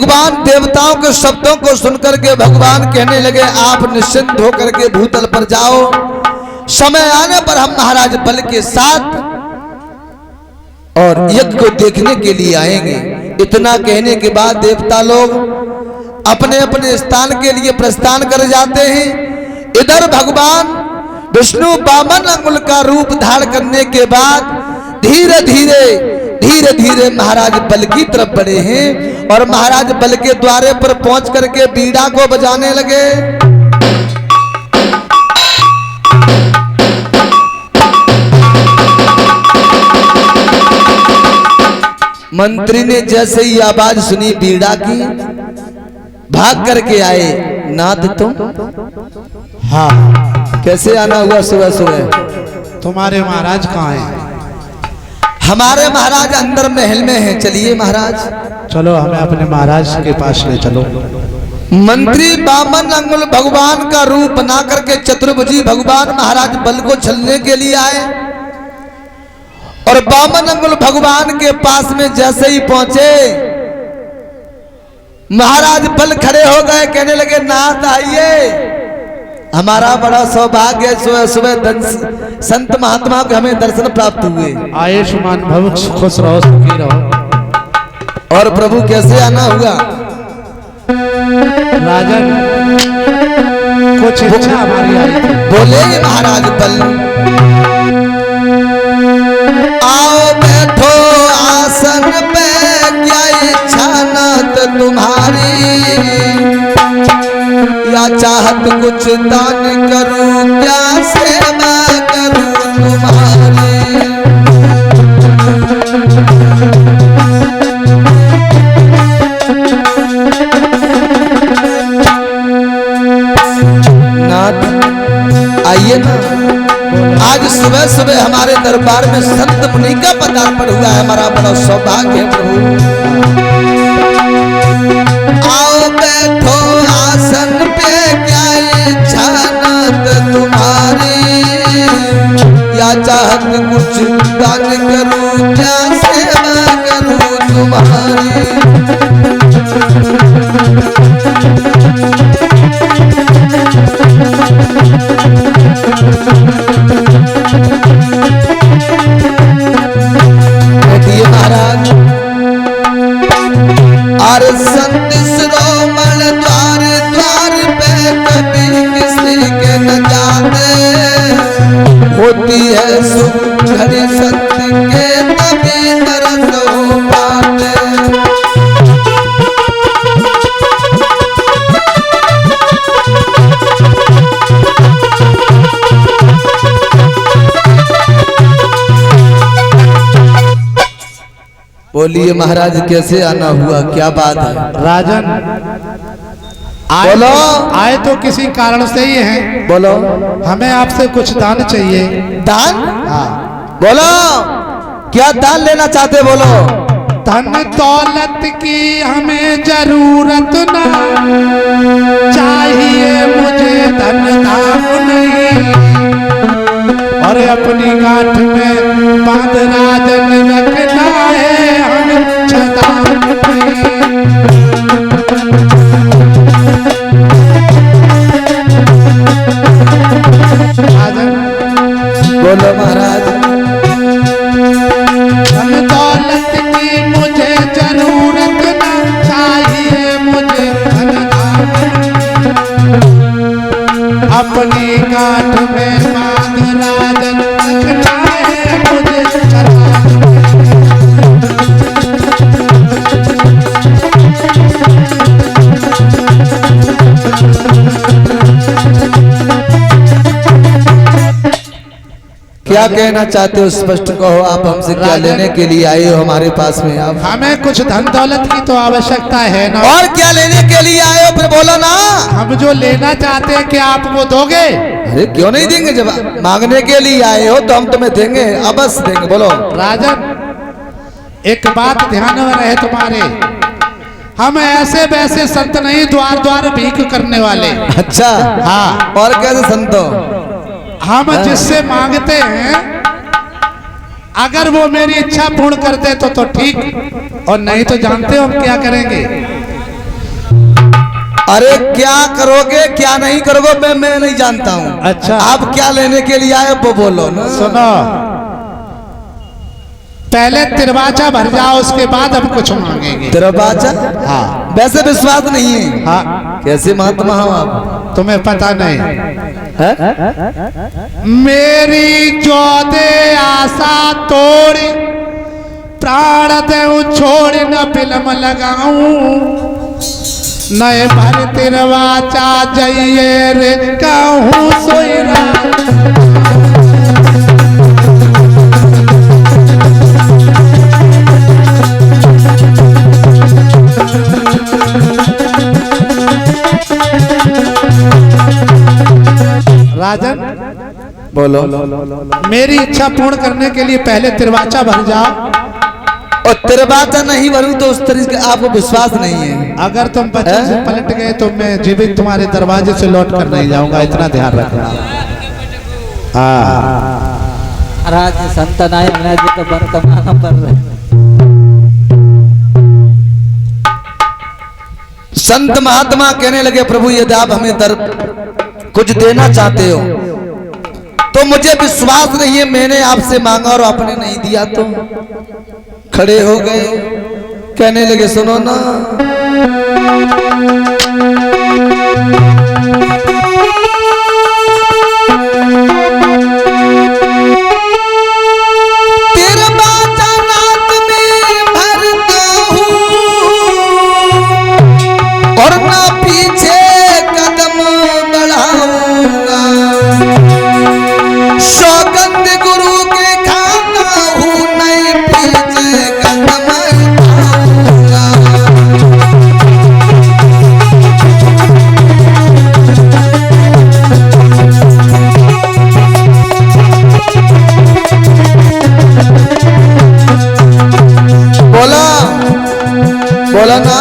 भगवान देवताओं के शब्दों को सुनकर के भगवान कहने लगे, आप निश्चिंत होकर के भूतल पर जाओ, समय आने पर हम महाराज बल के साथ और यज्ञ को देखने के लिए आएंगे। इतना कहने के बाद देवता लोग अपने अपने स्थान के लिए प्रस्थान कर जाते हैं। इधर भगवान विष्णु 52 अंगुल का रूप धारण करने के बाद धीरे धीरे महाराज बल की तरफ बढ़े हैं और महाराज बल के द्वारे पर पहुंच करके बीड़ा को बजाने लगे। मंत्री ने जैसे ही आवाज सुनी बीड़ा की, भाग करके आए। नाथ तुम? हाँ। कैसे आना हुआ सुबह सुबह? तुम्हारे महाराज कहाँ हैं? हमारे महाराज अंदर महल में हैं। चलिए महाराज। चलो हमें अपने महाराज के पास ले चलो। मंत्री 52 अंगुल भगवान का रूप बना करके चतुर्भुजी भगवान महाराज बल को छलने के लिए आए और 52 अंगुल भगवान के पास में जैसे ही पहुंचे महाराज बल खड़े हो गए, कहने लगे, नाथ आइए, हमारा बड़ा सौभाग्य है, सुबह सुबह संत महात्मा के हमें दर्शन प्राप्त हुए। आयुष्मान भव, खुश रहो, सुखी रहो। और प्रभु कैसे आना हुआ? राजन, कुछ इच्छा हमारी आई थी। बोले महाराज बल, आओ बैठो आसन पे, क्या इच्छा नाथ तुम्हारी, या चाहत कुछ दान करूं, क्या सेवा करूं तुम्हारी। नाथ आइए ना, आज सुबह सुबह हमारे दरबार में संत मुनि का पदार्पण हुआ है, हमारा बड़ा सौभाग्य है प्रभु। आओ बैठो आसन पे, क्या इच्छा नाथ तुम्हारी, या चाहत कुछ दान करूं, क्या सेवा करूं तुम्हारी। महाराज और संत शिरोमण द्वार द्वार पे कभी किसी के न जाते, होती है सुख घड़ी संत के तभी तरस हो पाते। बोलिए महाराज कैसे आना हुआ, क्या बात है? राजन, बोलो। आए तो किसी कारण से ही हैं। बोलो। हमें आपसे कुछ दान चाहिए। दान? हाँ। बोलो, क्या दान लेना चाहते? बोलो। धन दौलत की हमें जरूरत ना चाहिए, मुझे धन धाम नहीं, और अपनी गांठ में बांध राजन रखना है, हम छदाम बोलो महाराज। धन दौलत की मुझे जरूरत ना चाहिए, मुझे धन धाम, अपनी गांठ में बांध राजन रखना है, मुझे छदाम। क्या कहना चाहते हो? स्पष्ट कहो, आप हमसे क्या लेने के लिए आए हो हमारे पास में? आप हमें कुछ धन दौलत की तो आवश्यकता है ना। और क्या लेने के लिए आए हो? फिर बोलो ना। हम जो लेना चाहते हैं क्या आप वो दोगे? अरे क्यों नहीं देंगे, जब मांगने के लिए आए हो तो हम तुम्हें देंगे, अवश्य देंगे। बोलो। राजन, एक बात ध्यान में रहे तुम्हारे, हम ऐसे वैसे संत नहीं, द्वार द्वार भीख करने वाले। अच्छा। हाँ। और कैसे संतो? हम जिससे मांगते हैं, अगर वो मेरी इच्छा पूर्ण कर दे तो ठीक, और नहीं तो जानते हो हम क्या करेंगे? अरे क्या करोगे क्या नहीं करोगे मैं नहीं जानता हूँ। अच्छा। आप क्या लेने के लिए आए वो बोलो ना। सुनो, पहले तिरवाचा भर जाओ, उसके बाद अब कुछ मांगेंगे। तिरवाचा? हाँ। वैसे विश्वास नहीं है। हाँ। कैसे महात्मा हो आप? तुम्हें पता नहीं है? मेरी जो दे आशा तोड़ी, प्राण देऊं छोड़ न फिल्म लगाऊं, नए भर तिरवाचा जाइए रे कहूँ सोयरा। राजन बोलो। मेरी इच्छा पूर्ण करने के लिए पहले तिरवाचा भर जाओ। और तिरवाचा नहीं भरूं तो उस तरीके आपको विश्वास नहीं है। अगर तुम बच्चों से पलट गए तो मैं जीवित तुम्हारे दरवाजे से लौट कर नहीं जाऊंगा, इतना ध्यान रखना। हाँ। राज संत नाय तो वर्तमान पर संत महात्मा कहने लगे प्रभु यदि आप हमें कुछ देना चाहते हो तो मुझे विश्वास नहीं है मैंने आपसे मांगा और आपने नहीं दिया। तो खड़े हो गए, कहने लगे सुनो ना, बोला ना